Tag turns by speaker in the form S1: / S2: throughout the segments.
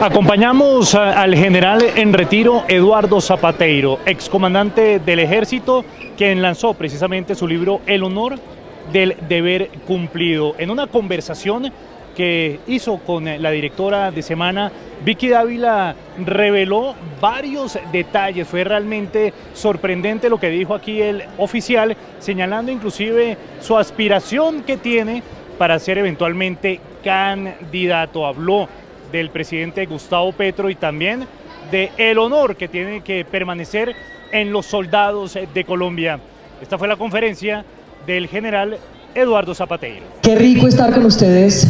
S1: Acompañamos al general en retiro Eduardo Zapateiro, excomandante del Ejército, quien lanzó precisamente su libro El honor del deber cumplido. En una conversación que hizo con la directora de Semana, Vicky Dávila, reveló varios detalles. Fue realmente sorprendente lo que dijo aquí el oficial, señalando inclusive su aspiración que tiene para ser eventualmente candidato. Habló del presidente Gustavo Petro y también del honor que tiene que permanecer en los soldados de Colombia. Esta fue la conferencia del general Eduardo Zapateiro.
S2: Qué rico estar con ustedes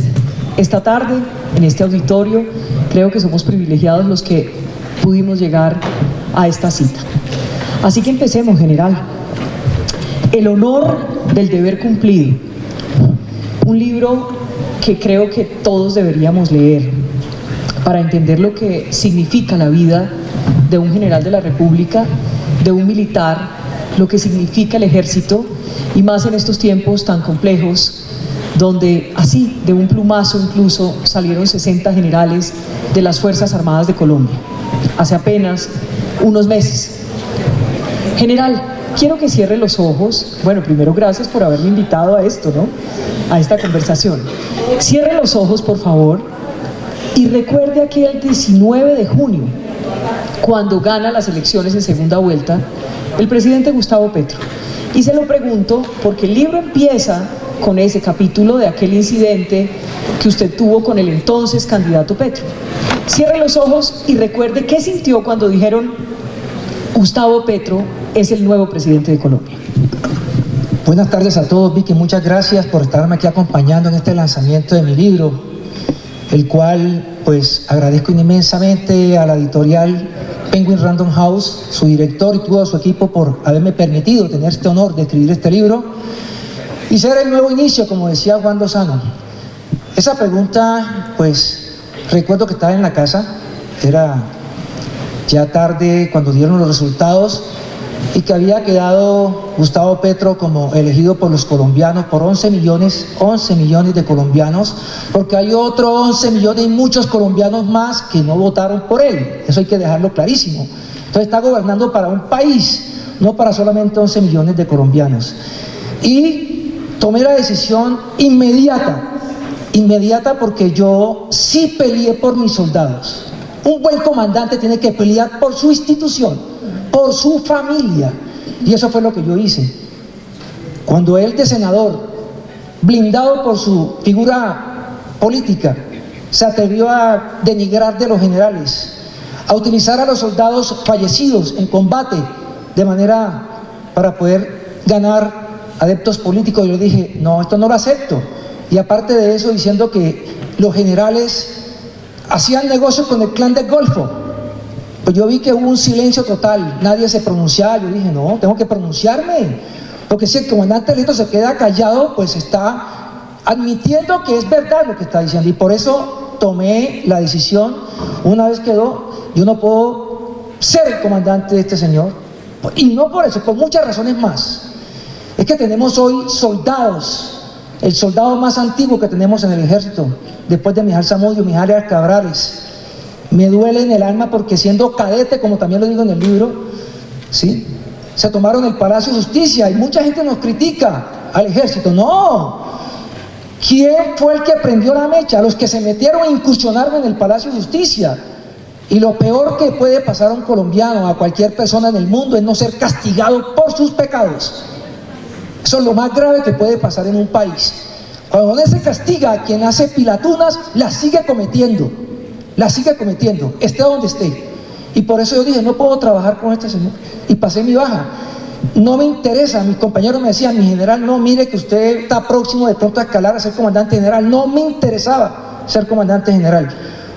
S2: esta tarde en este auditorio. Creo que somos privilegiados los que pudimos llegar a esta cita. Así que empecemos, general. El honor del deber cumplido. Un libro que creo que todos deberíamos leer para entender lo que significa la vida de un general de la República, de un militar, lo que significa el ejército, y más en estos tiempos tan complejos, donde así, de un plumazo incluso, salieron 60 generales de las Fuerzas Armadas de Colombia, hace apenas unos meses. General, quiero que cierre los ojos. Bueno, primero gracias por haberme invitado a esto, ¿no? A esta conversación. Cierre los ojos, por favor, y recuerde aquel 19 de junio, cuando gana las elecciones en segunda vuelta, el presidente Gustavo Petro. Y se lo pregunto porque el libro empieza con ese capítulo de aquel incidente que usted tuvo con el entonces candidato Petro. Cierre los ojos y recuerde qué sintió cuando dijeron: Gustavo Petro es el nuevo presidente de Colombia.
S3: Buenas tardes a todos, Vicky, muchas gracias por estarme aquí acompañando en este lanzamiento de mi libro, el cual pues agradezco inmensamente a la editorial Penguin Random House, su director y todo su equipo por haberme permitido tener este honor de escribir este libro y ser el nuevo inicio, como decía Juan Lozano. Esa pregunta, pues recuerdo que estaba en la casa, era ya tarde cuando dieron los resultados, y que había quedado Gustavo Petro como elegido por los colombianos, por 11 millones de colombianos, porque hay otros 11 millones y muchos colombianos más que no votaron por él. Eso hay que dejarlo clarísimo. Entonces está gobernando para un país, no para solamente 11 millones de colombianos. Y tomé la decisión inmediata, porque yo sí peleé por mis soldados. Un buen comandante tiene que pelear por su institución, por su familia, y eso fue lo que yo hice. Cuando él, de senador, blindado por su figura política, se atrevió a denigrar de los generales, a utilizar a los soldados fallecidos en combate de manera para poder ganar adeptos políticos, yo le dije: no, esto no lo acepto. Y aparte de eso, diciendo que los generales hacían negocio con el clan del Golfo. Pues yo vi que hubo un silencio total, nadie se pronunciaba. Yo dije: no, tengo que pronunciarme, porque si el comandante Lito se queda callado, pues está admitiendo que es verdad lo que está diciendo. Y por eso tomé la decisión. Una vez quedó, yo no puedo ser el comandante de este señor, y no por eso, por muchas razones más. Es que tenemos hoy soldados, el soldado más antiguo que tenemos en el ejército, después de Mijail Zamudio, Mijail Cabrales. Me duele en el alma porque, siendo cadete, como también lo digo en el libro, ¿sí?, se tomaron el Palacio de Justicia, y mucha gente nos critica al ejército. No, ¿quién fue el que prendió la mecha? Los que se metieron e incursionaron en el Palacio de Justicia. Y lo peor que puede pasar a un colombiano, a cualquier persona en el mundo, es no ser castigado por sus pecados. Eso es lo más grave que puede pasar en un país. Cuando no se castiga a quien hace pilatunas, las sigue cometiendo, esté donde esté. Y por eso yo dije: no puedo trabajar con este señor, y pasé mi baja. No me interesa. Mis compañeros me decían: mi general, no, mire que usted está próximo de pronto a escalar a ser comandante general. No me interesaba ser comandante general,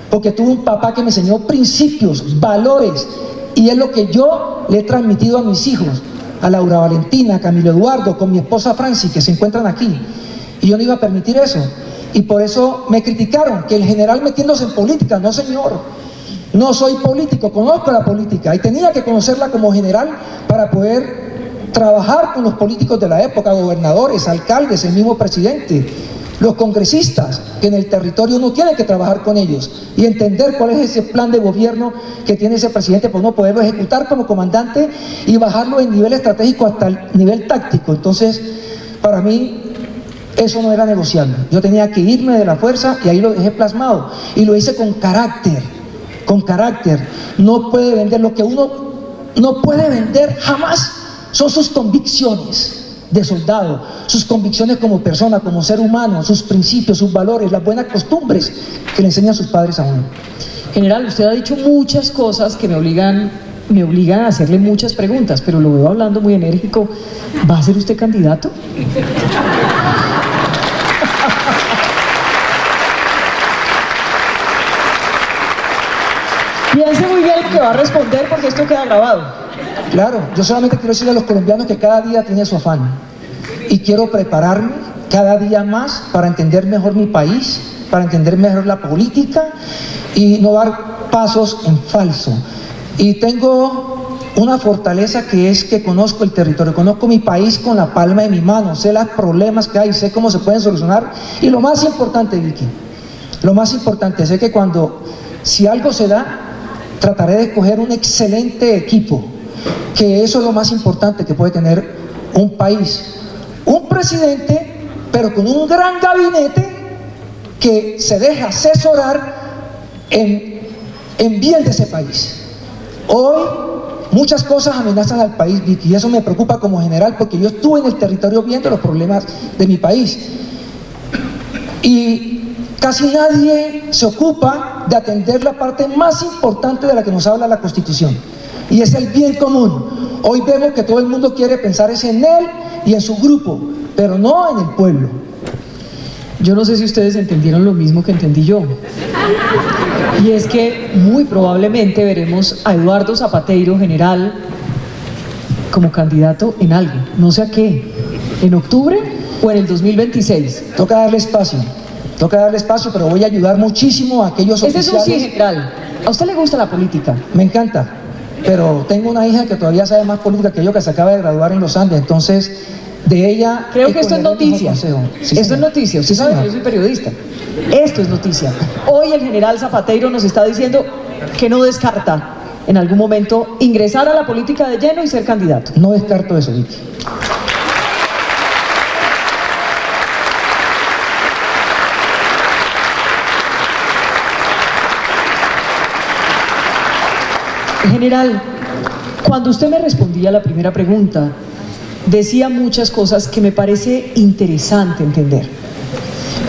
S3: porque tuve un papá que me enseñó principios, valores, y es lo que yo le he transmitido a mis hijos, a Laura Valentina, a Camilo Eduardo, con mi esposa Franci, que se encuentran aquí. Y yo no iba a permitir eso. Y por eso me criticaron, que el general metiéndose en política. No, señor, no soy político, conozco la política, y tenía que conocerla como general para poder trabajar con los políticos de la época, gobernadores, alcaldes, el mismo presidente. los congresistas, que en el territorio uno tiene que trabajar con ellos y entender cuál es ese plan de gobierno que tiene ese presidente para uno poderlo ejecutar como comandante y bajarlo en nivel estratégico hasta el nivel táctico. Entonces, para mí, eso no era negociable. Yo tenía que irme de la fuerza y ahí lo dejé plasmado. Y lo hice con carácter, con carácter. No puede vender lo que uno no puede vender jamás, son sus convicciones de soldado, sus convicciones como persona, como ser humano, sus principios, sus valores, las buenas costumbres que le enseñan sus padres a uno.
S2: General, usted ha dicho muchas cosas que me obligan a hacerle muchas preguntas, pero lo veo hablando muy enérgico. ¿Va a ser usted candidato? Piense muy bien que va a responder porque esto queda grabado.
S3: Claro, yo solamente quiero decirle a los colombianos que cada día tiene su afán y quiero prepararme cada día más para entender mejor mi país, para entender mejor la política y no dar pasos en falso. Y tengo una fortaleza que es que conozco el territorio, conozco mi país con la palma de mi mano, sé los problemas que hay, sé cómo se pueden solucionar y lo más importante, Vicky, lo más importante, sé que si algo se da, trataré de escoger un excelente equipo, que eso es lo más importante que puede tener un país. Un presidente, pero con un gran gabinete que se deja asesorar en bien de ese país. Hoy muchas cosas amenazan al país, Vicky, y eso me preocupa como general porque yo estuve en el territorio viendo los problemas de mi país. Y casi nadie se ocupa de atender la parte más importante de la que nos habla la Constitución, y es el bien común. Hoy vemos que todo el mundo quiere pensar es en él y en su grupo, pero no en el pueblo.
S2: Yo no sé si ustedes entendieron lo mismo que entendí yo. Y es que muy probablemente veremos a Eduardo Zapateiro, general, como candidato en algo. No sé a qué. ¿En octubre o en el 2026?
S3: Toca darle espacio, pero voy a ayudar muchísimo a aquellos oficiales.
S2: Ese es un sí, general. ¿A usted le gusta la política?
S3: Me encanta, pero tengo una hija que todavía sabe más política que yo, que se acaba de graduar en los Andes, entonces de ella...
S2: Creo que esto es noticia.
S3: Sí,
S2: esto es noticia. Usted sabe que yo soy periodista. Esto es noticia. Hoy el general Zapateiro nos está diciendo que no descarta en algún momento ingresar a la política de lleno y ser candidato.
S3: No descarto eso, Vicky.
S2: General, cuando usted me respondía a la primera pregunta, decía muchas cosas que me parece interesante entender.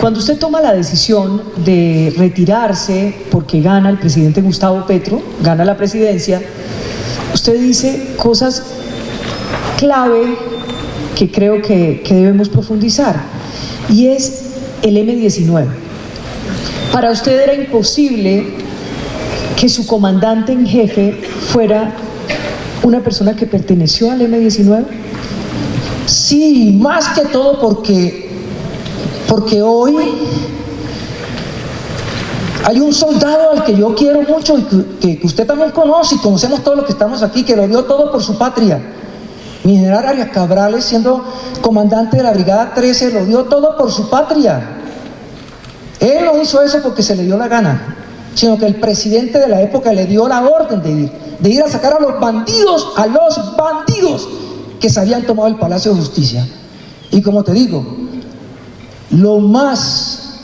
S2: Cuando usted toma la decisión de retirarse porque gana el presidente Gustavo Petro, gana la presidencia, usted dice cosas clave que creo que debemos profundizar, y es el M-19. Para usted era imposible que su comandante en jefe fuera una persona que perteneció al M-19.
S3: Sí, más que todo porque hoy hay un soldado al que yo quiero mucho y que usted también conoce y conocemos todos los que estamos aquí, que lo dio todo por su patria. Mi general Arias Cabrales, siendo comandante de la Brigada 13, lo dio todo por su patria. Él no hizo eso porque se le dio la gana, sino que el presidente de la época le dio la orden de ir a sacar a los bandidos que se habían tomado el Palacio de Justicia. Y como te digo, lo más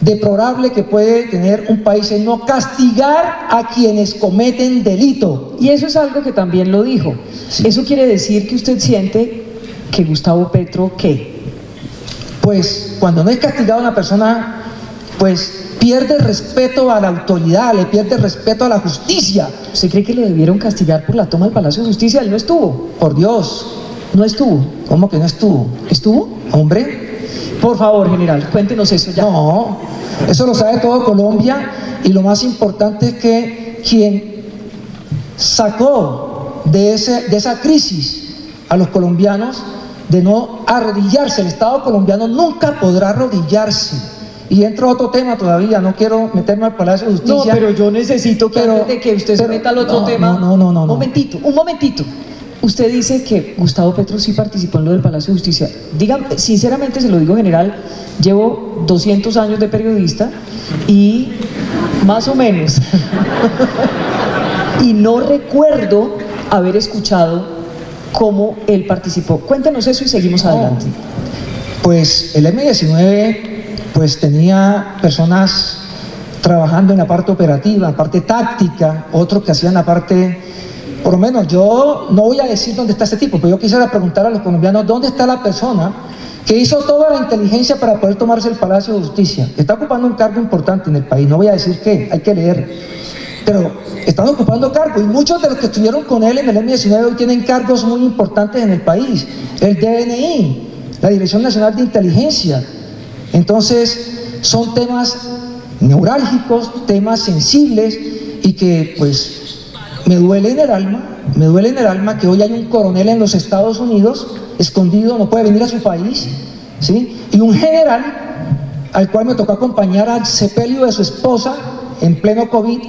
S3: deplorable que puede tener un país es no castigar a quienes cometen delito.
S2: Y eso es algo que también lo dijo. Sí. Eso quiere decir que usted siente que Gustavo Petro, ¿qué?
S3: Pues cuando no es castigado a una persona, pues pierde respeto a la autoridad, le pierde respeto a la justicia.
S2: ¿Usted cree que lo debieron castigar por la toma del Palacio de Justicia? Él no estuvo.
S3: Por Dios.
S2: ¿No estuvo?
S3: ¿Cómo que no estuvo?
S2: ¿Estuvo?
S3: Hombre.
S2: Por favor, general, cuéntenos eso ya.
S3: No, eso lo sabe todo Colombia, y lo más importante es que quien sacó de esa crisis a los colombianos de no arrodillarse, el Estado colombiano nunca podrá arrodillarse. Y entro a otro tema todavía, no quiero meterme al Palacio de Justicia.
S2: No, pero yo necesito que antes de que usted se meta al otro tema...
S3: No.
S2: Un momentito. Usted dice que Gustavo Petro sí participó en lo del Palacio de Justicia. Dígame, sinceramente se lo digo, general, llevo 200 años de periodista y más o menos, y no recuerdo haber escuchado cómo él participó. Cuéntenos eso y seguimos adelante.
S3: Pues el M-19 pues tenía personas trabajando en la parte operativa, en la parte táctica, otros que hacían la parte, por lo menos yo no voy a decir dónde está ese tipo, pero yo quisiera preguntar a los colombianos dónde está la persona que hizo toda la inteligencia para poder tomarse el Palacio de Justicia. Está ocupando un cargo importante en el país, no voy a decir qué, hay que leer, pero están ocupando cargos y muchos de los que estuvieron con él en el M-19 hoy tienen cargos muy importantes en el país, el DNI, la Dirección Nacional de Inteligencia. Entonces son temas neurálgicos, temas sensibles y que pues me duele en el alma que hoy hay un coronel en los Estados Unidos escondido, no puede venir a su país, ¿sí? Y un general al cual me tocó acompañar al sepelio de su esposa en pleno COVID,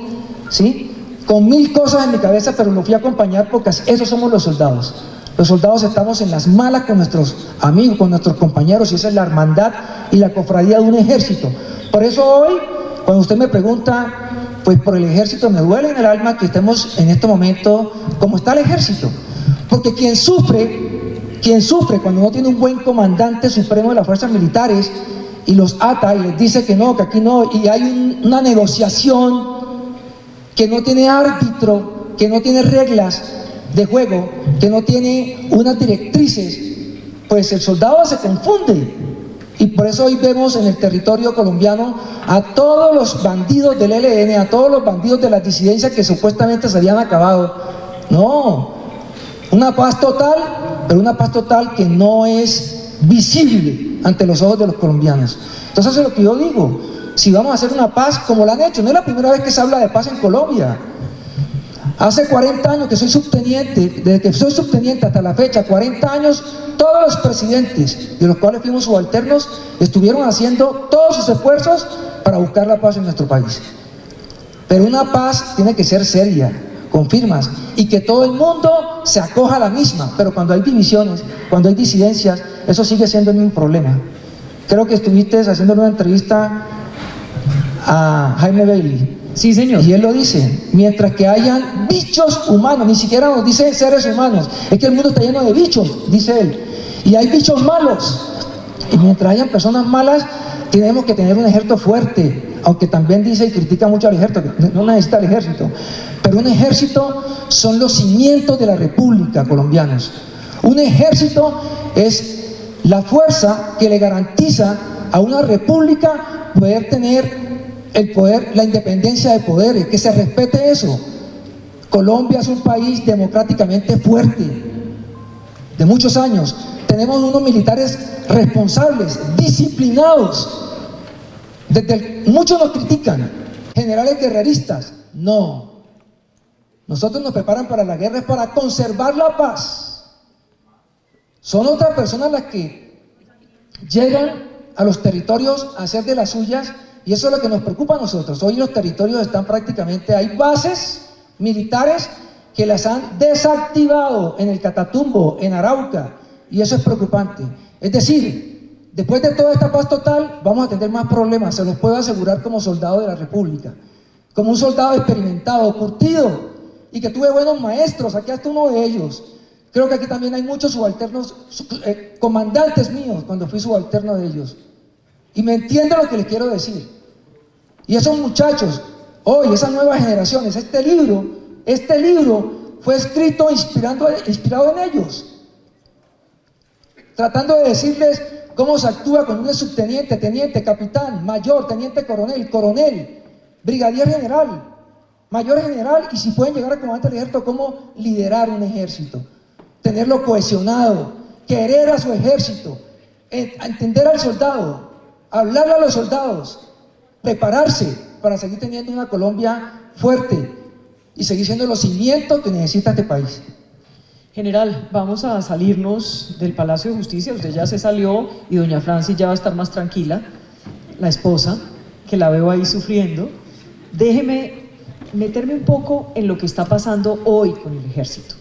S3: ¿sí? Con 1000 cosas en mi cabeza, pero lo fui a acompañar porque esos somos los soldados. Los soldados estamos en las malas con nuestros amigos, con nuestros compañeros, y esa es la hermandad y la cofradía de un ejército. Por eso hoy, cuando usted me pregunta, pues por el ejército, me duele en el alma que estemos en este momento como está el ejército. Porque quien sufre cuando no tiene un buen comandante supremo de las fuerzas militares y los ata y les dice que no, que aquí no, y hay una negociación que no tiene árbitro, que no tiene reglas de juego, que no tiene unas directrices, pues el soldado se confunde. Y por eso hoy vemos en el territorio colombiano a todos los bandidos del ELN, a todos los bandidos de las disidencias que supuestamente se habían acabado. No, una paz total, pero una paz total que no es visible ante los ojos de los colombianos. Entonces eso es lo que yo digo, si vamos a hacer una paz como la han hecho, no es la primera vez que se habla de paz en Colombia. Hace 40 años que soy subteniente, desde que soy subteniente hasta la fecha, 40 años, todos los presidentes, de los cuales fuimos subalternos, estuvieron haciendo todos sus esfuerzos para buscar la paz en nuestro país. Pero una paz tiene que ser seria, con firmas, y que todo el mundo se acoja a la misma. Pero cuando hay divisiones, cuando hay disidencias, eso sigue siendo un problema. Creo que estuviste haciendo una entrevista a Jaime Bailey.
S2: Sí, señor.
S3: Y él lo dice, mientras que hayan bichos humanos, ni siquiera nos dice seres humanos, es que el mundo está lleno de bichos, dice él, y hay bichos malos, y mientras hayan personas malas, tenemos que tener un ejército fuerte, aunque también dice y critica mucho al ejército, que no necesita el ejército, pero un ejército son los cimientos de la República, colombianos. Un ejército es la fuerza que le garantiza a una república poder tener el poder, la independencia de poderes, que se respete eso. Colombia es un país democráticamente fuerte, de muchos años. Tenemos unos militares responsables, disciplinados. Muchos nos critican, generales guerreristas. No. Nosotros nos preparan para la guerra, es para conservar la paz. Son otras personas las que llegan a los territorios a hacer de las suyas. Y eso es lo que nos preocupa a nosotros. Hoy los territorios están prácticamente, hay bases militares que las han desactivado en el Catatumbo, en Arauca, y eso es preocupante. Es decir, después de toda esta paz total, vamos a tener más problemas, se los puedo asegurar como soldado de la República, como un soldado experimentado, curtido, y que tuve buenos maestros, aquí hasta uno de ellos. Creo que aquí también hay muchos subalternos, comandantes míos, cuando fui subalterno de ellos. Y me entiende lo que les quiero decir. Y esos muchachos, hoy, esas nuevas generaciones, este libro fue escrito inspirado en ellos. Tratando de decirles cómo se actúa con un subteniente, teniente, capitán, mayor, teniente coronel, coronel, brigadier general, mayor general, y si pueden llegar a comandante del ejército, cómo liderar un ejército, tenerlo cohesionado, querer a su ejército, entender al soldado, hablarle a los soldados, prepararse para seguir teniendo una Colombia fuerte y seguir siendo los cimientos que necesita este país.
S2: General, vamos a salirnos del Palacio de Justicia, usted ya se salió y doña Francis ya va a estar más tranquila, la esposa, que la veo ahí sufriendo. Déjeme meterme un poco en lo que está pasando hoy con el ejército.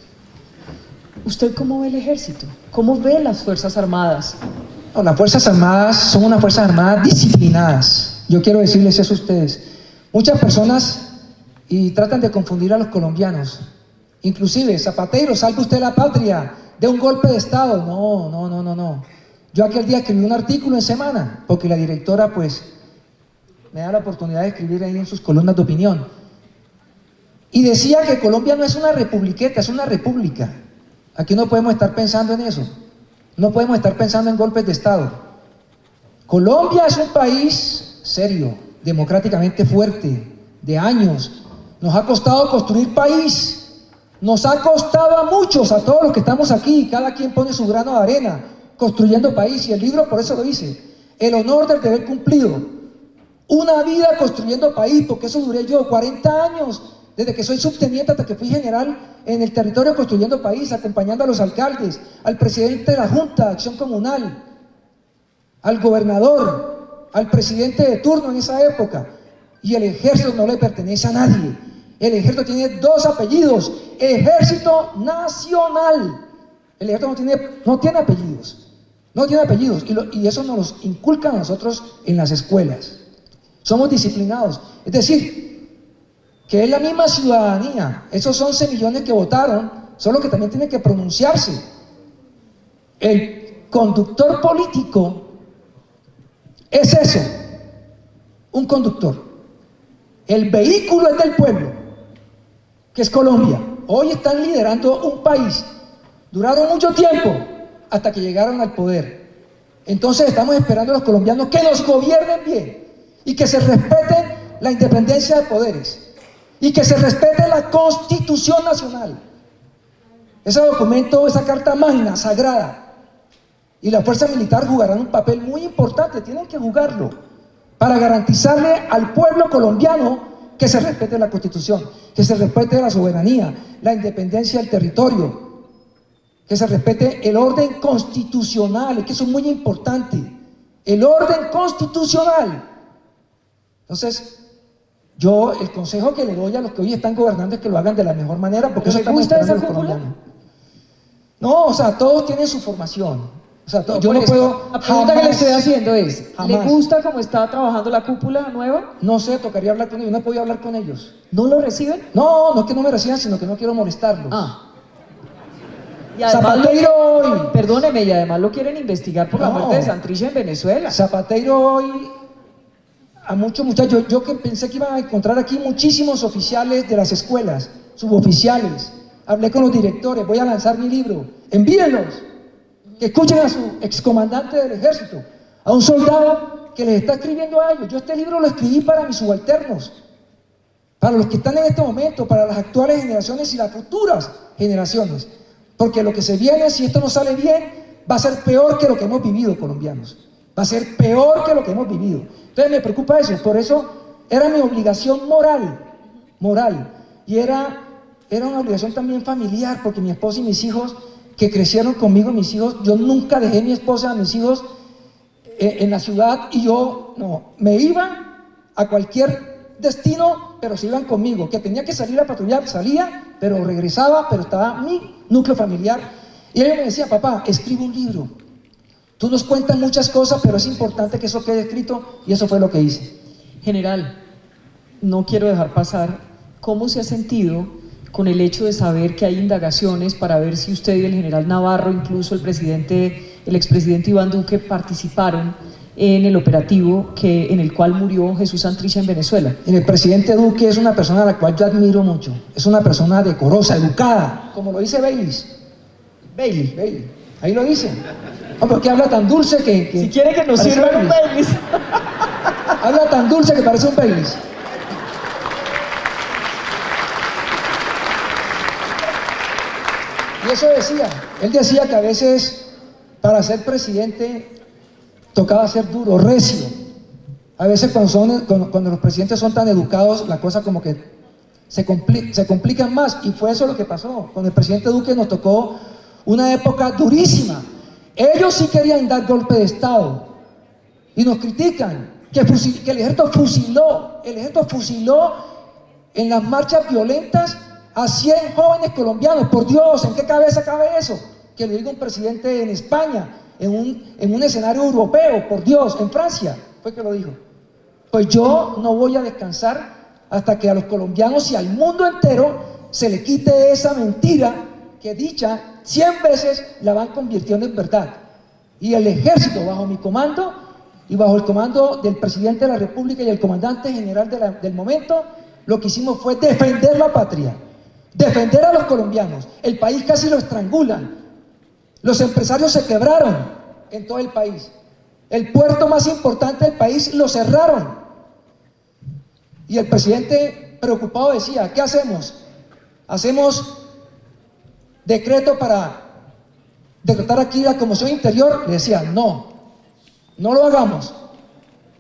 S2: ¿Usted cómo ve el ejército? ¿Cómo ve las Fuerzas Armadas?
S3: No, las Fuerzas Armadas son unas Fuerzas Armadas disciplinadas. Yo quiero decirles eso a ustedes. Muchas personas y tratan de confundir a los colombianos. Inclusive, Zapatero, salve usted la patria de un golpe de Estado. No. Yo aquel día escribí un artículo en Semana, porque la directora pues me da la oportunidad de escribir ahí en sus columnas de opinión. Y decía que Colombia no es una republiqueta, es una república. Aquí no podemos estar pensando en eso. No podemos estar pensando en golpes de Estado. Colombia es un país serio, democráticamente fuerte, de años. Nos ha costado construir país. Nos ha costado a muchos, a todos los que estamos aquí. Cada quien pone su grano de arena, construyendo país. Y el libro por eso lo dice. El honor del deber cumplido. Una vida construyendo país, porque eso duré yo, 40 años. Desde que soy subteniente hasta que fui general en el territorio construyendo país, acompañando a los alcaldes, al presidente de la Junta de Acción Comunal, al gobernador, al presidente de turno en esa época. Y el ejército no le pertenece a nadie. El ejército tiene 2 apellidos: Ejército Nacional. El ejército no tiene apellidos. No tiene apellidos. Y eso nos los inculcan a nosotros en las escuelas. Somos disciplinados. Es decir, que es la misma ciudadanía. Esos 11 millones que votaron son los que también tienen que pronunciarse. El conductor político es eso, un conductor. El vehículo es del pueblo, que es Colombia. Hoy están liderando un país. Duraron mucho tiempo hasta que llegaron al poder. Entonces estamos esperando a los colombianos que nos gobiernen bien y que se respeten la independencia de poderes. Y que se respete la Constitución Nacional. Ese documento, esa carta magna, sagrada. Y la fuerza militar jugarán un papel muy importante, tienen que jugarlo, para garantizarle al pueblo colombiano que se respete la Constitución, que se respete la soberanía, la independencia del territorio, que se respete el orden constitucional, que eso es muy importante, el orden constitucional. Entonces, yo el consejo que le doy a los que hoy están gobernando es que lo hagan de la mejor manera, porque eso estamos esperando los colombianos. No, o sea, todos tienen su formación. O sea, yo no puedo.
S2: La pregunta que le estoy haciendo es: ¿le
S3: jamás.
S2: gusta cómo está trabajando la cúpula nueva?
S3: No sé, tocaría hablar con ellos. No he podido hablar con ellos.
S2: ¿No lo reciben?
S3: No es que no me reciban, sino que no quiero molestarlos.
S2: Y además
S3: Zapatero hoy.
S2: Perdóneme, y además lo quieren investigar por la muerte de Santrich en Venezuela.
S3: Zapatero hoy. A muchos muchachos, yo que pensé que iban a encontrar aquí muchísimos oficiales de las escuelas, suboficiales. Hablé con los directores, voy a lanzar mi libro. Envíenlos, que escuchen a su excomandante del ejército, a un soldado que les está escribiendo a ellos. Yo este libro lo escribí para mis subalternos, para los que están en este momento, para las actuales generaciones y las futuras generaciones. Porque lo que se viene, si esto no sale bien, va a ser peor que lo que hemos vivido, colombianos. Va a ser peor que lo que hemos vivido. Entonces me preocupa eso, por eso era mi obligación moral, y era una obligación también familiar, porque mi esposa y mis hijos, que crecieron conmigo, mis hijos, yo nunca dejé a mi esposa, a mis hijos en la ciudad, y yo me iba a cualquier destino, pero se iban conmigo, que tenía que salir a patrullar, salía, pero regresaba, pero estaba mi núcleo familiar, y ella me decía: papá, escribe un libro. Tú nos cuentas muchas cosas, pero es importante que eso quede escrito, y eso fue lo que hice.
S2: General, no quiero dejar pasar cómo se ha sentido con el hecho de saber que hay indagaciones para ver si usted y el general Navarro, incluso el expresidente Iván Duque, participaron en el operativo en el cual murió Jesús Santrich en Venezuela.
S3: El presidente Duque es una persona a la cual yo admiro mucho. Es una persona decorosa, educada, como lo dice Bailey. Ahí lo dice. No, porque habla tan dulce que
S2: si quiere que nos sirva un Baileys.
S3: Habla tan dulce que parece un Baileys. Y eso decía. Él decía que a veces para ser presidente tocaba ser duro, recio. A veces cuando los presidentes son tan educados, la cosa como que se complican más. Y fue eso lo que pasó. Con el presidente Duque nos tocó una época durísima. Ellos sí querían dar golpe de Estado y nos critican que el ejército fusiló en las marchas violentas a 100 jóvenes colombianos. Por Dios, ¿en qué cabeza cabe eso? Que lo diga un presidente en España, en un escenario europeo, por Dios, en Francia fue que lo dijo. Pues yo no voy a descansar hasta que a los colombianos y al mundo entero se le quite esa mentira que dicha 100 veces la van convirtiendo en verdad. Y el ejército, bajo mi comando y bajo el comando del presidente de la República y el comandante general del momento, lo que hicimos fue defender la patria, defender a los colombianos. El país casi lo estrangulan, los empresarios se quebraron en todo el país, el puerto más importante del país lo cerraron. Y el presidente preocupado decía, ¿qué hacemos? ¿Hacemos decreto para decretar aquí la conmoción interior? Le decía, no lo hagamos,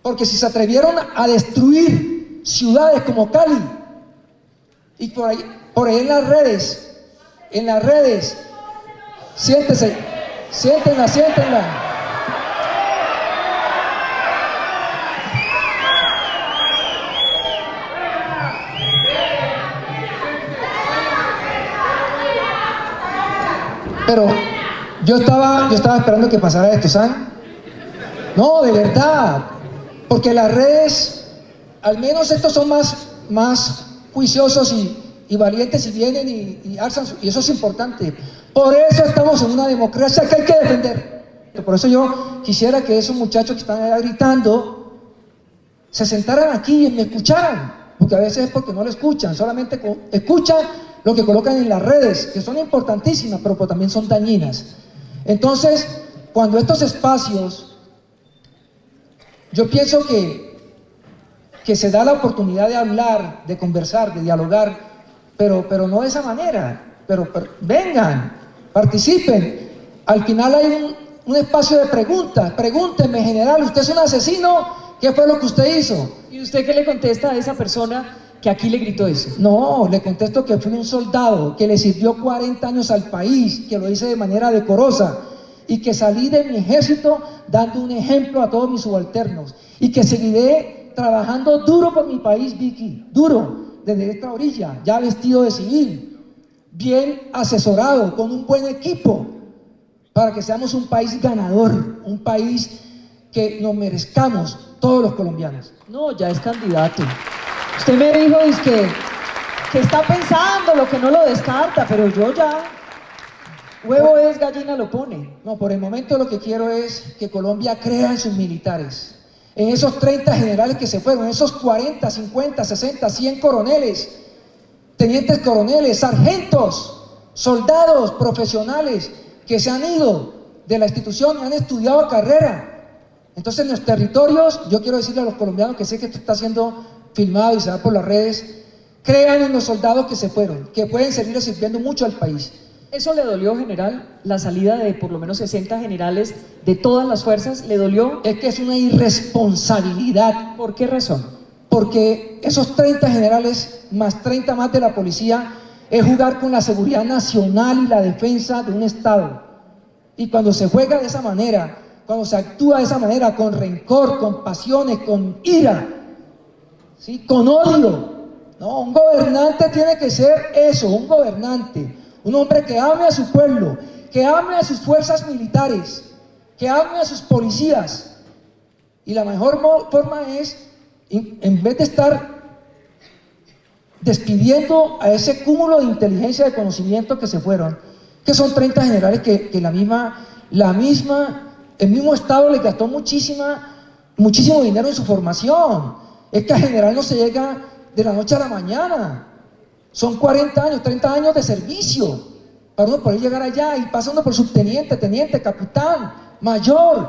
S3: porque si se atrevieron a destruir ciudades como Cali, y por ahí en las redes, siéntenla. Pero yo estaba esperando que pasara esto, ¿saben? No, de verdad, porque las redes, al menos estos son más juiciosos y valientes y vienen y alzan, y eso es importante. Por eso estamos en una democracia que hay que defender. Por eso yo quisiera que esos muchachos que están allá gritando se sentaran aquí y me escucharan, porque a veces es porque no lo escuchan, solamente escuchan lo que colocan en las redes, que son importantísimas, pero también son dañinas. Entonces, cuando estos espacios, yo pienso que se da la oportunidad de hablar, de conversar, de dialogar, pero no de esa manera, pero vengan, participen. Al final hay un espacio de preguntas. Pregúntenme, general, ¿usted es un asesino? ¿Qué fue lo que usted hizo?
S2: ¿Y usted qué le contesta a esa persona que aquí le gritó eso?
S3: No, le contesto que fui un soldado que le sirvió 40 años al país, que lo hice de manera decorosa y que salí de mi ejército dando un ejemplo a todos mis subalternos y que seguiré trabajando duro por mi país, Vicky, duro, desde esta orilla, ya vestido de civil, bien asesorado, con un buen equipo, para que seamos un país ganador, un país que nos merezcamos todos los colombianos.
S2: No, ya es candidato. Usted me dijo que está pensando, lo que no lo descarta, pero yo ya, huevo es, gallina lo pone.
S3: No, por el momento lo que quiero es que Colombia crea en sus militares, en esos 30 generales que se fueron, en esos 40, 50, 60, 100 coroneles, tenientes coroneles, sargentos, soldados profesionales que se han ido de la institución y han estudiado carrera. Entonces en los territorios, yo quiero decirle a los colombianos, que sé que esto está siendo filmado y se va por las redes, crean en los soldados que se fueron, que pueden seguir sirviendo mucho al país.
S2: ¿Eso le dolió, general? ¿La salida de por lo menos 60 generales de todas las fuerzas le dolió?
S3: Es que es una irresponsabilidad.
S2: ¿Por qué razón?
S3: Porque esos 30 generales más 30 más de la policía es jugar con la seguridad nacional y la defensa de un Estado. Y cuando se juega de esa manera, cuando se actúa de esa manera, con rencor, con pasiones, con ira, ¿sí? Con odio, no, un gobernante tiene que ser eso, un gobernante, un hombre que ame a su pueblo, que ame a sus fuerzas militares, que ame a sus policías. Y la mejor forma es, en vez de estar despidiendo a ese cúmulo de inteligencia, de conocimiento que se fueron, que son 30 generales que el mismo Estado les gastó muchísimo dinero en su formación. Es que al general no se llega de la noche a la mañana. Son 40 años, 30 años de servicio para uno poder llegar allá y pasando por subteniente, teniente, capitán, mayor,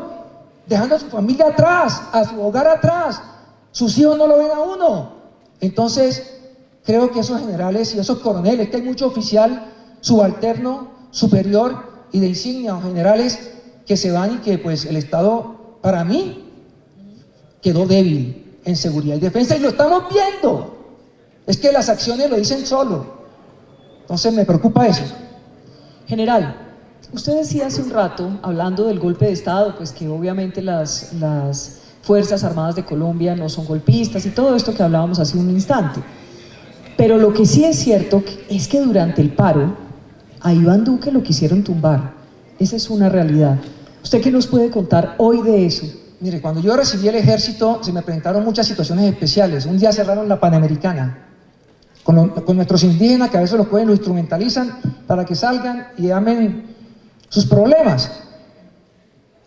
S3: dejando a su familia atrás, a su hogar atrás. Sus hijos no lo ven a uno. Entonces, creo que esos generales y esos coroneles, que hay mucho oficial subalterno, superior y de insignia o generales que se van y que pues el Estado, para mí, quedó débil en seguridad y defensa, y lo estamos viendo. Es que las acciones lo dicen solo. Entonces me preocupa eso.
S2: General, usted decía hace un rato, hablando del golpe de Estado, pues que obviamente las Fuerzas Armadas de Colombia no son golpistas y todo esto que hablábamos hace un instante. Pero lo que sí es cierto es que durante el paro a Iván Duque lo quisieron tumbar. Esa es una realidad. ¿Usted qué nos puede contar hoy de eso?
S3: Mire, cuando yo recibí el ejército se me presentaron muchas situaciones especiales. Un día cerraron la Panamericana con nuestros indígenas, que a veces los pueden, lo instrumentalizan para que salgan y amen sus problemas.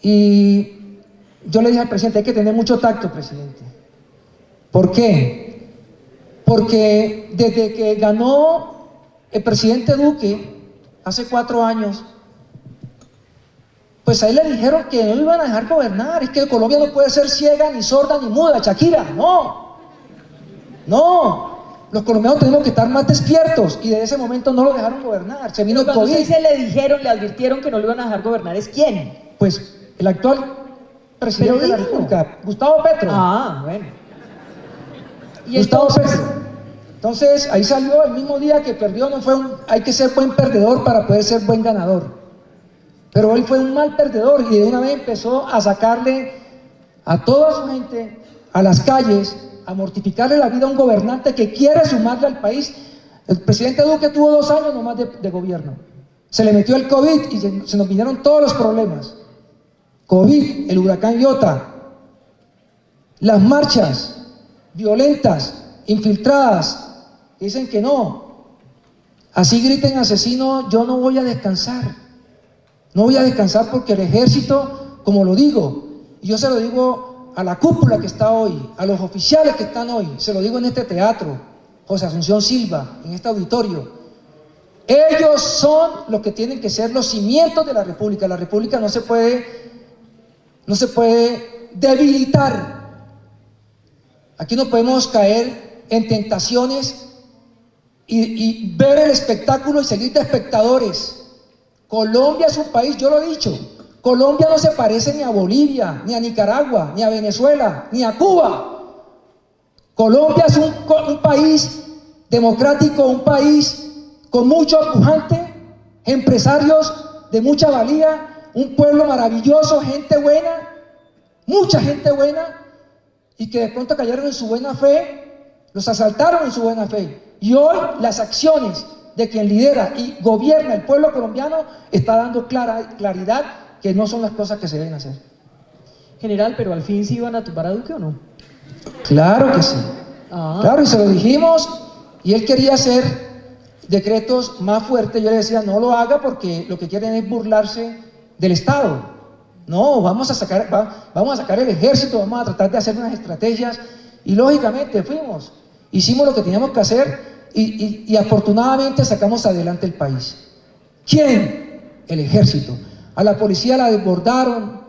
S3: Y yo le dije al presidente, hay que tener mucho tacto, presidente. ¿Por qué? Porque desde que ganó el presidente Duque, hace 4 años, pues ahí le dijeron que no lo iban a dejar gobernar. Es que Colombia no puede ser ciega, ni sorda, ni muda, Shakira. No, los colombianos tenemos que estar más despiertos, y desde ese momento no lo dejaron gobernar. Se vino el
S2: Cuando
S3: COVID.
S2: usted dice le dijeron, le advirtieron que no lo iban a dejar gobernar, ¿es quién?
S3: Pues el actual presidente de la República, Gustavo Petro.
S2: Ah, bueno. ¿Y
S3: Gustavo
S2: entonces?
S3: Petro. Entonces, ahí salió el mismo día que perdió, hay que ser buen perdedor para poder ser buen ganador. Pero él fue un mal perdedor y de una vez empezó a sacarle a toda su gente a las calles, a mortificarle la vida a un gobernante que quiere sumarle al país. El presidente Duque tuvo 2 años nomás de gobierno. Se le metió el COVID y se nos vinieron todos los problemas. COVID, el huracán Iota, las marchas violentas, infiltradas, que dicen que no. Así griten asesino, yo no voy a descansar. No voy a descansar porque el ejército, como lo digo, y yo se lo digo a la cúpula que está hoy, a los oficiales que están hoy, se lo digo en este teatro, José Asunción Silva, en este auditorio, ellos son los que tienen que ser los cimientos de la República. La República no se puede debilitar. Aquí no podemos caer en tentaciones y ver el espectáculo y seguir de espectadores. Colombia es un país, yo lo he dicho, Colombia no se parece ni a Bolivia, ni a Nicaragua, ni a Venezuela, ni a Cuba. Colombia es un país democrático, un país con mucho pujante, empresarios de mucha valía, un pueblo maravilloso, gente buena, mucha gente buena, y que de pronto cayeron en su buena fe, los asaltaron en su buena fe. Y hoy las acciones de quien lidera y gobierna el pueblo colombiano está dando claridad que no son las cosas que se deben hacer.
S2: General, pero al fin sí iban a tumbar a Duque, ¿o no?
S3: Claro que sí.
S2: Ah.
S3: Claro, y se lo dijimos, y él quería hacer decretos más fuertes. Yo le decía, no lo haga porque lo que quieren es burlarse del Estado. No, vamos a sacar el ejército, vamos a tratar de hacer unas estrategias, y lógicamente hicimos lo que teníamos que hacer, y afortunadamente sacamos adelante el país. ¿Quién? El ejército. A la policía la desbordaron,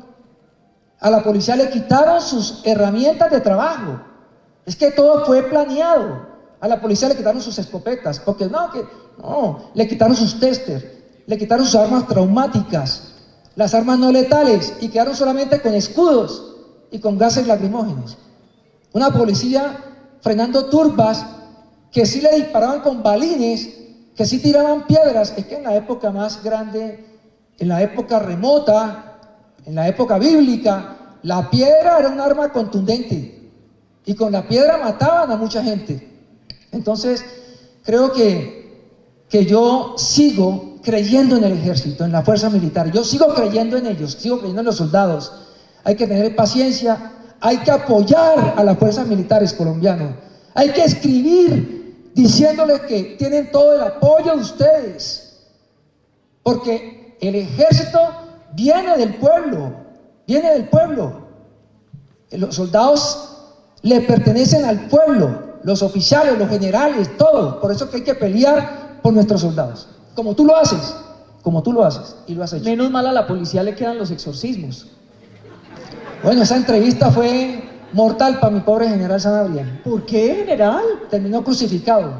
S3: a la policía le quitaron sus herramientas de trabajo. Es que todo fue planeado. A la policía le quitaron sus escopetas, porque le quitaron sus testers, le quitaron sus armas traumáticas, las armas no letales, y quedaron solamente con escudos y con gases lacrimógenos. Una policía frenando turbas que sí le disparaban con balines, que sí tiraban piedras. Es que en la época más grande, en la época remota, en la época bíblica, la piedra era un arma contundente, y con la piedra mataban a mucha gente. Entonces, creo que yo sigo creyendo en el ejército, en la fuerza militar. Yo sigo creyendo en ellos, sigo creyendo en los soldados. Hay que tener paciencia, hay que apoyar a las fuerzas militares colombianas. Hay que escribir diciéndoles que tienen todo el apoyo de ustedes, porque el ejército viene del pueblo, Los soldados le pertenecen al pueblo, los oficiales, los generales, todo. Por eso que hay que pelear por nuestros soldados, como tú lo haces, y lo has hecho.
S2: Menos mal a la policía le quedan los exorcismos.
S3: Bueno, esa entrevista fue mortal para mi pobre general Sanabria.
S2: ¿Por qué, general?
S3: Terminó crucificado.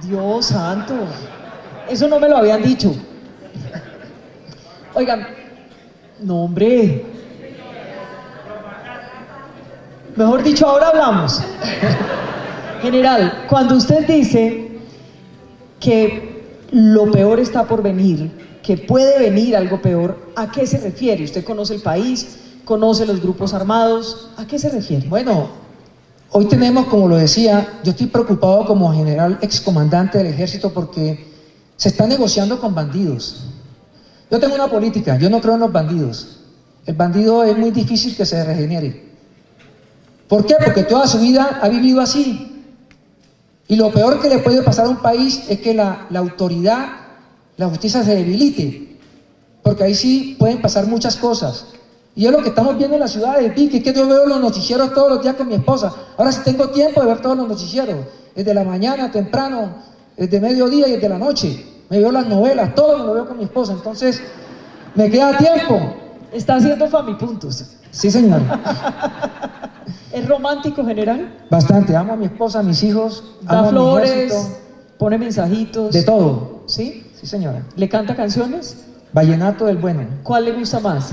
S2: Dios santo, eso no me lo habían dicho. Oigan, no hombre, mejor dicho, ahora hablamos. General, cuando usted dice que lo peor está por venir, que puede venir algo peor, ¿a qué se refiere? ¿Usted conoce el país? ¿Conoce los grupos armados? ¿A qué se refiere?
S3: Bueno, Hoy tenemos, como lo decía, yo estoy preocupado como general excomandante del ejército porque se está negociando con bandidos. Yo tengo una política, yo no creo en los bandidos. El bandido es muy difícil que se regenere. ¿Por qué? Porque toda su vida ha vivido así. Y lo peor que le puede pasar a un país es que la autoridad, la justicia se debilite. Porque ahí sí pueden pasar muchas cosas. Y es lo que estamos viendo en las ciudades, Vicky, que yo veo los noticieros todos los días con mi esposa. Ahora sí tengo tiempo de ver todos los noticieros. Desde la mañana, temprano, desde mediodía y desde la noche. Me veo las novelas, todo me lo veo con mi esposa. Entonces, me queda tiempo.
S2: Está haciendo famipuntos.
S3: Sí, señor.
S2: ¿Es romántico, general?
S3: Bastante. Amo a mi esposa, a mis hijos.
S2: Da
S3: amo a mi
S2: flores,
S3: ejército.
S2: pone mensajitos.
S3: De todo.
S2: ¿Sí?
S3: Sí, señora.
S2: ¿Le canta canciones?
S3: Vallenato del bueno.
S2: ¿Cuál le gusta más?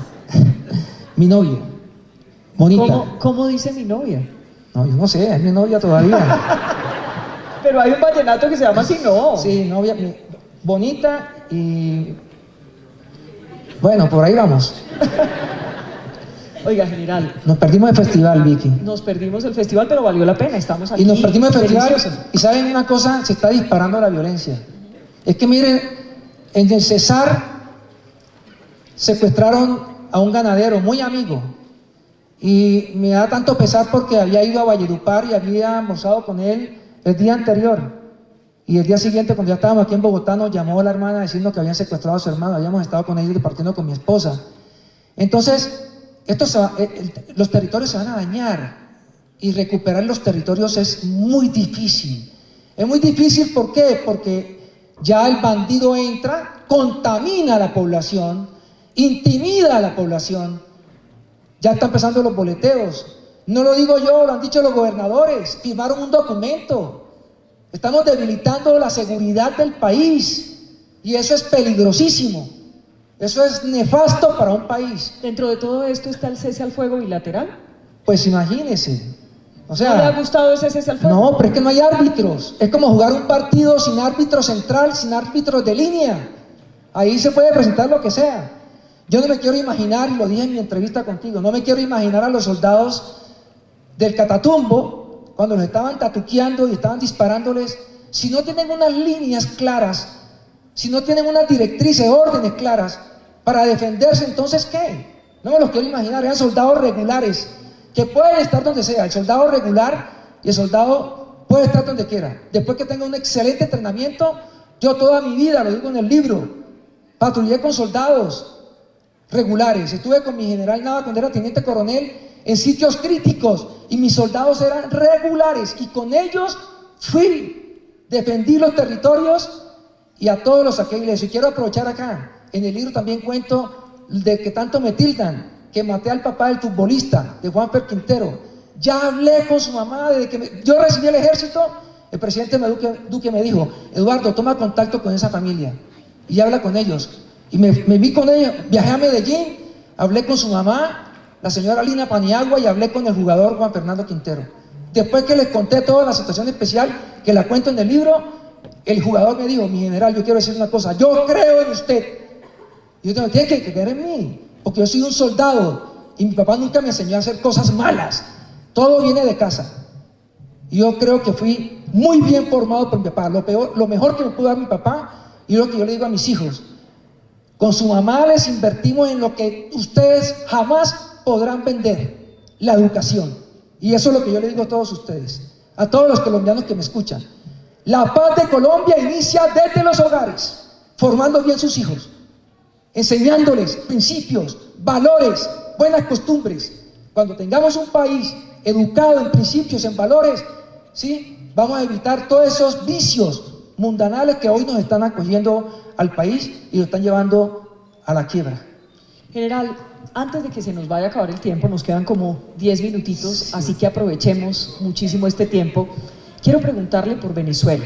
S3: Mi novia. Bonita.
S2: ¿Cómo dice mi novia?
S3: No, yo no sé, es mi novia todavía.
S2: Pero hay un vallenato que se llama así, ¿no?
S3: Sí, novia, bonita y... Bueno, por ahí vamos.
S2: Oiga, general,
S3: Nos perdimos el festival, Vicky.
S2: nos perdimos el festival, pero valió la pena, estamos aquí.
S3: Y nos perdimos el festival.
S2: deliciosos.
S3: Y saben una cosa, se está disparando la violencia. Es que miren, en el Cesar secuestraron a un ganadero muy amigo. Y me da tanto pesar porque había ido a Valledupar y había almorzado con él el día anterior. Y el día siguiente, cuando ya estábamos aquí en Bogotá, nos llamó la hermana diciendo que habían secuestrado a su hermano. Habíamos estado con ellos departiendo con mi esposa. Entonces, los territorios se van a dañar. Y recuperar los territorios es muy difícil. Es muy difícil, ¿por qué? Porque ya el bandido entra, contamina a la población, intimida a la población. Ya están empezando los boleteos. No lo digo yo, lo han dicho los gobernadores. Firmaron un documento. Estamos debilitando la seguridad del país. Y eso es peligrosísimo. Eso es nefasto para un país.
S2: Dentro de todo esto está el cese al fuego bilateral.
S3: Pues imagínense. O sea,
S2: ¿No le ha gustado ese cese al fuego?
S3: no, pero es que no hay árbitros. Es como jugar un partido sin árbitro central, sin árbitros de línea. Ahí se puede presentar lo que sea. Yo no me quiero imaginar, y lo dije en mi entrevista contigo, no me quiero imaginar a los soldados del Catatumbo, cuando los estaban tatuqueando y estaban disparándoles, si no tienen unas líneas claras, si no tienen unas directrices, órdenes claras para defenderse, entonces ¿qué? No me los quiero imaginar, eran soldados regulares, que pueden estar donde sea, el soldado regular y el soldado puede estar donde quiera. Después que tenga un excelente entrenamiento, yo toda mi vida, lo digo en el libro, patrullé con soldados regulares, estuve con mi general Nava cuando era teniente coronel en sitios críticos y mis soldados eran regulares y con ellos defendí los territorios y a todos los saqué ilesos. Y quiero aprovechar acá, en el libro también cuento de que tanto me tildan, que maté al papá del futbolista, de Juanfer Quintero. Ya hablé con su mamá desde que yo recibí el ejército. El presidente Duque me dijo: Eduardo, toma contacto con esa familia y habla con ellos. Y me vi con ellos, viajé a Medellín, hablé con su mamá, la señora Lina Paniagua, y hablé con el jugador Juan Fernando Quintero. Después que les conté toda la situación especial, que la cuento en el libro, el jugador me dijo: mi general, yo quiero decir una cosa, yo creo en usted. Y yo tengo, tiene que creer en mí, porque yo soy un soldado y mi papá nunca me enseñó a hacer cosas malas. Todo viene de casa. Y yo creo que fui muy bien formado por mi papá. Lo mejor que me pudo dar mi papá, y lo que yo le digo a mis hijos: con su mamá les invertimos en lo que ustedes jamás podrán vender, la educación. Y eso es lo que yo le digo a todos ustedes, a todos los colombianos que me escuchan. La paz de Colombia inicia desde los hogares, formando bien sus hijos, enseñándoles principios, valores, buenas costumbres. Cuando tengamos un país educado en principios, en valores, ¿sí?, vamos a evitar todos esos vicios mundanales que hoy nos están acogiendo al país y lo están llevando a la quiebra.
S2: General, antes de que se nos vaya a acabar el tiempo, nos quedan como 10 minutitos, así que aprovechemos muchísimo este tiempo. Quiero preguntarle por Venezuela.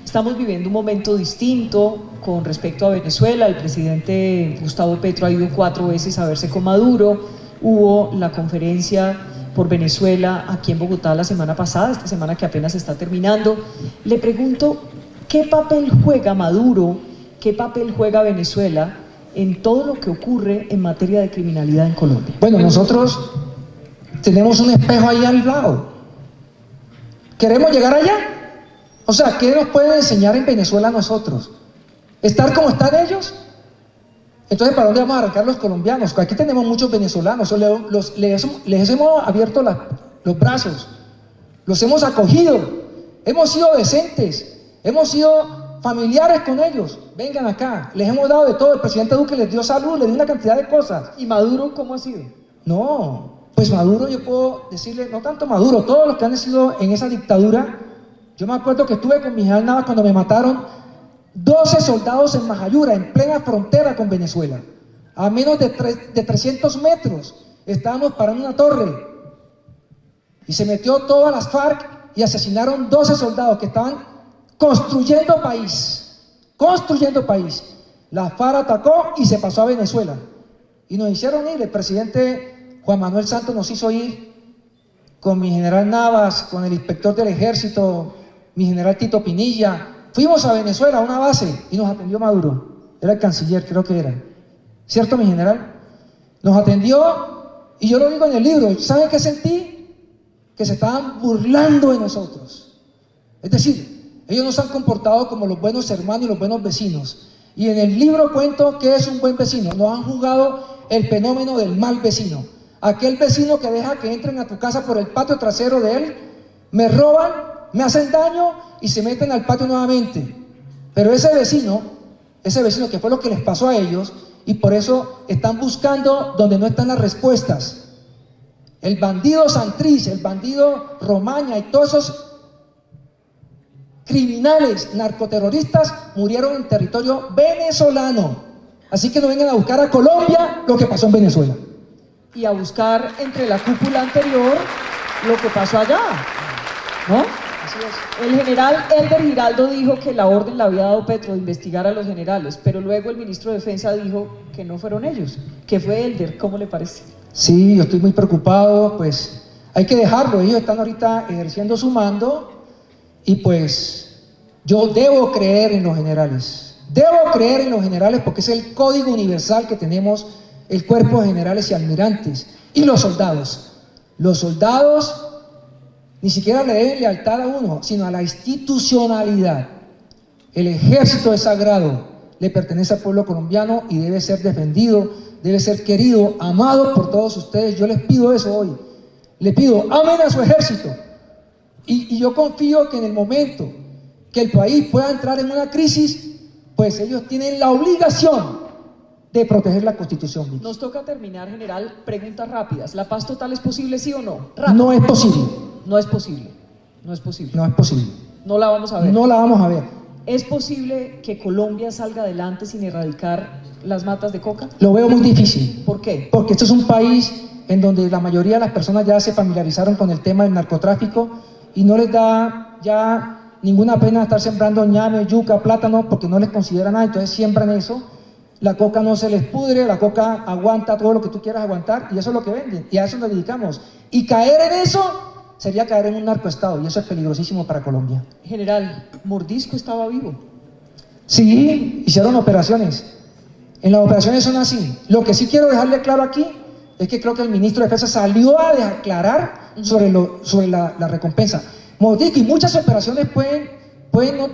S2: Estamos viviendo un momento distinto con respecto a Venezuela. El presidente Gustavo Petro ha ido 4 veces a verse con Maduro. Hubo la conferencia por Venezuela aquí en Bogotá la semana pasada, esta semana que apenas está terminando. Le pregunto, ¿qué papel juega Maduro, qué papel juega Venezuela en todo lo que ocurre en materia de criminalidad en Colombia?
S3: Bueno, nosotros tenemos un espejo ahí al lado. ¿Queremos llegar allá? O sea, ¿qué nos pueden enseñar en Venezuela a nosotros? ¿Estar como están ellos? Entonces, ¿para dónde vamos a arrancar los colombianos? Aquí tenemos muchos venezolanos, les hemos abierto los brazos, los hemos acogido, hemos sido decentes, hemos sido familiares con ellos. Vengan acá, les hemos dado de todo. El presidente Duque les dio salud, les dio una cantidad de cosas.
S2: ¿Y Maduro cómo ha sido?
S3: No, pues Maduro, yo puedo decirle, no tanto Maduro, todos los que han sido en esa dictadura. Yo me acuerdo que estuve con mi general Navas cuando me mataron 12 soldados en Majayura, en plena frontera con Venezuela. A menos de 300 metros estábamos parando una torre y se metió todas las FARC y asesinaron 12 soldados que estaban construyendo país, construyendo país. La FARC atacó y se pasó a Venezuela y nos hicieron ir. El presidente Juan Manuel Santos nos hizo ir con mi general Navas, con el inspector del ejército, mi general Tito Pinilla. Fuimos a Venezuela, a una base, y nos atendió Maduro. Era el canciller, creo que era. ¿Cierto, mi general? Nos atendió, y yo lo digo en el libro. ¿Saben qué sentí? Que se estaban burlando de nosotros. Es decir, ellos no se han comportado como los buenos hermanos y los buenos vecinos. Y en el libro cuento qué es un buen vecino. Nos han jugado el fenómeno del mal vecino. Aquel vecino que deja que entren a tu casa por el patio trasero de él, me roban, me hacen daño y se meten al patio nuevamente. Pero ese vecino que fue lo que les pasó a ellos, y por eso están buscando donde no están las respuestas. El bandido Santrich, el bandido Romaña y todos esos criminales, narcoterroristas murieron en territorio venezolano. Así que no vengan a buscar a Colombia lo que pasó en Venezuela.
S2: Y a buscar entre la cúpula anterior lo que pasó allá, ¿no?
S3: Así es.
S2: El general Elder Giraldo dijo que la orden la había dado Petro de investigar a los generales, pero luego el ministro de Defensa dijo que no fueron ellos, que fue Elder. ¿Cómo le parece?
S3: Sí, yo estoy muy preocupado, pues hay que dejarlo. Ellos están ahorita ejerciendo su mando y pues yo debo creer en los generales. Debo creer en los generales porque es el código universal que tenemos el cuerpo de generales y almirantes. Y los soldados. Los soldados ni siquiera le deben lealtad a uno, sino a la institucionalidad. El ejército es sagrado, le pertenece al pueblo colombiano y debe ser defendido, debe ser querido, amado por todos ustedes. Yo les pido eso hoy. Les pido, amen a su ejército. Y yo confío que en el momento que el país pueda entrar en una crisis, pues ellos tienen la obligación de proteger la Constitución.
S2: Nos toca terminar, general. Preguntas rápidas. ¿La paz total es posible, sí o no? Rápido.
S3: No es posible.
S2: No es posible. No es posible.
S3: No es posible.
S2: No la vamos a ver.
S3: No la vamos a ver.
S2: ¿Es posible que Colombia salga adelante sin erradicar las matas de coca?
S3: Lo veo muy difícil.
S2: ¿Por qué?
S3: Porque este es un país en donde la mayoría de las personas ya se familiarizaron con el tema del narcotráfico y no les da ya ninguna pena estar sembrando ñame, yuca, plátano, porque no les considera nada, entonces siembran eso. La coca no se les pudre, la coca aguanta todo lo que tú quieras aguantar y eso es lo que venden y a eso nos dedicamos. Y caer en eso sería caer en un narcoestado y eso es peligrosísimo para Colombia.
S2: General, Mordisco estaba vivo.
S3: Sí, hicieron operaciones. En las operaciones son así. Lo que sí quiero dejarle claro aquí es que creo que el ministro de Defensa salió a aclarar sobre la recompensa. Mordisco y muchas operaciones pueden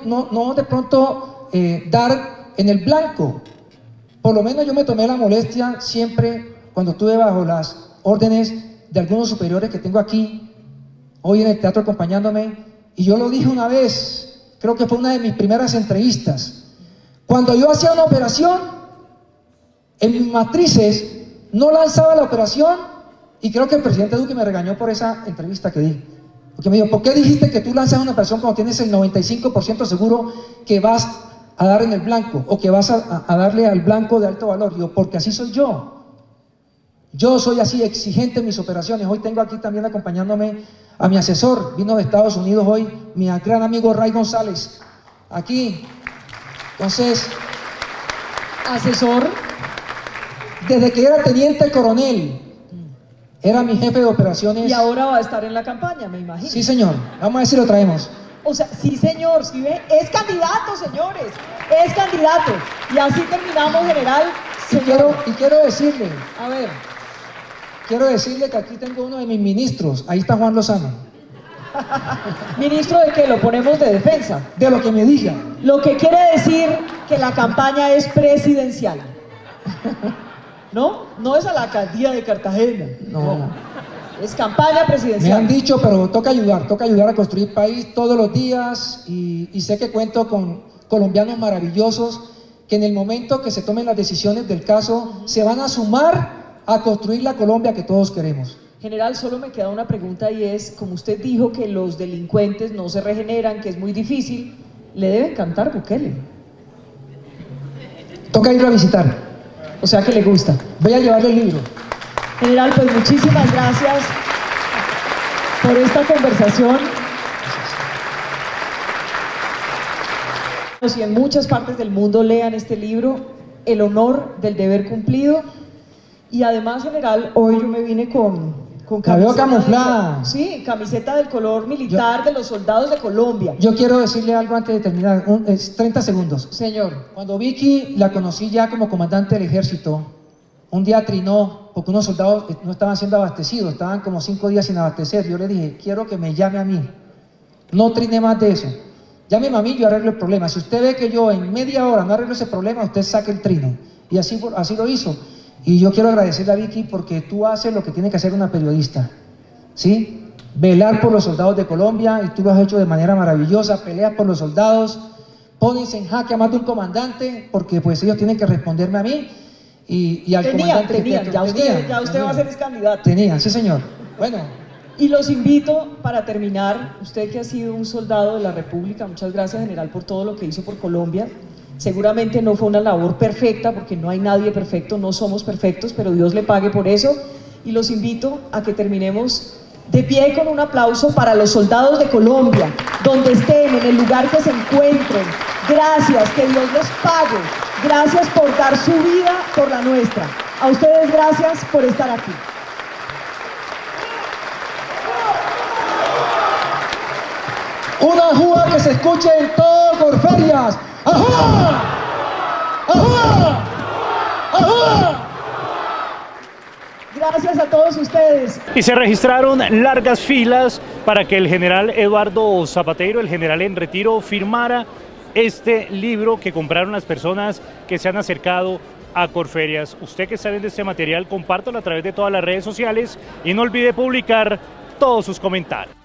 S3: no de pronto dar en el blanco. Por lo menos yo me tomé la molestia siempre cuando estuve bajo las órdenes de algunos superiores que tengo aquí, hoy en el teatro acompañándome, y yo lo dije una vez, creo que fue una de mis primeras entrevistas. Cuando yo hacía una operación, en mis matrices no lanzaba la operación, y creo que el presidente Duque me regañó por esa entrevista que di. Porque me dijo, ¿por qué dijiste que tú lanzas una operación cuando tienes el 95% seguro que vas a dar en el blanco o que vas a darle al blanco de alto valor? Yo, porque así soy yo. Yo soy así exigente en mis operaciones. Hoy tengo aquí también acompañándome a mi asesor, vino de Estados Unidos hoy, mi gran amigo Ray González, aquí. Entonces,
S2: Asesor.
S3: desde que era teniente coronel, era mi jefe de operaciones.
S2: Y ahora va a estar en la campaña, me imagino.
S3: Sí, señor. Vamos a ver si lo traemos.
S2: O sea, sí, señor, ¿sí ve? Es candidato, señores. Es candidato. Y así terminamos, general.
S3: Y quiero decirle,
S2: A ver.
S3: que aquí tengo uno de mis ministros. Ahí está Juan Lozano.
S2: ¿Ministro de qué? Lo ponemos de defensa.
S3: De lo que me diga.
S2: Lo que quiere decir que la campaña es presidencial. ¿No? No es a la alcaldía de Cartagena. No. Es campaña
S3: Me
S2: presidencial.
S3: han dicho, pero toca ayudar a construir país todos los días y sé que cuento con colombianos maravillosos que en el momento que se tomen las decisiones del caso se van a sumar a construir la Colombia que todos queremos.
S2: General, solo me queda una pregunta y es, como usted dijo que los delincuentes no se regeneran, que es muy difícil, ¿le debe encantar Bukele?
S3: Toca irlo a visitar.
S2: O sea que le gusta.
S3: Voy a llevarle el libro.
S2: General, pues muchísimas gracias por esta conversación. Si en muchas partes del mundo lean este libro, El honor del deber cumplido. Y además, general, hoy yo me vine con
S3: La veo camuflada.
S2: Sí, camiseta del color militar de los soldados de Colombia.
S3: Yo quiero decirle algo antes de terminar, 30 segundos.
S2: Señor.
S3: Cuando Vicky la conocí ya como comandante del ejército, un día trinó porque unos soldados no estaban siendo abastecidos, estaban como 5 días sin abastecer. Yo le dije, quiero que me llame a mí, no trine más de eso. Llámeme a mí, yo arreglo el problema. Si usted ve que yo en media hora no arreglo ese problema, usted saque el trino. Y así lo hizo. Y yo quiero agradecerle a Vicky porque tú haces lo que tiene que hacer una periodista, ¿sí? Velar por los soldados de Colombia, y tú lo has hecho de manera maravillosa, peleas por los soldados, pones en jaque a más de un comandante, porque pues ellos tienen que responderme a mí y al comandante.
S2: Ya usted va a ser candidato.
S3: Tenían, sí señor. Bueno.
S2: Y los invito, para terminar, usted que ha sido un soldado de la República, muchas gracias, general, por todo lo que hizo por Colombia. Seguramente no fue una labor perfecta, porque no hay nadie perfecto, no somos perfectos, pero Dios le pague por eso. Y los invito a que terminemos de pie con un aplauso para los soldados de Colombia, donde estén, en el lugar que se encuentren. Gracias, que Dios les pague. Gracias por dar su vida por la nuestra. A ustedes gracias por estar aquí.
S3: Una ajúa que se escuche en todo Corferias. ¡Ajúa! ¡Ajúa! ¡Ajúa!
S2: Gracias a todos ustedes.
S1: Y se registraron largas filas para que el general Eduardo Zapateiro, el general en retiro, firmara este libro que compraron las personas que se han acercado a Corferias. Usted que está viendo este material, compártelo a través de todas las redes sociales y no olvide publicar todos sus comentarios.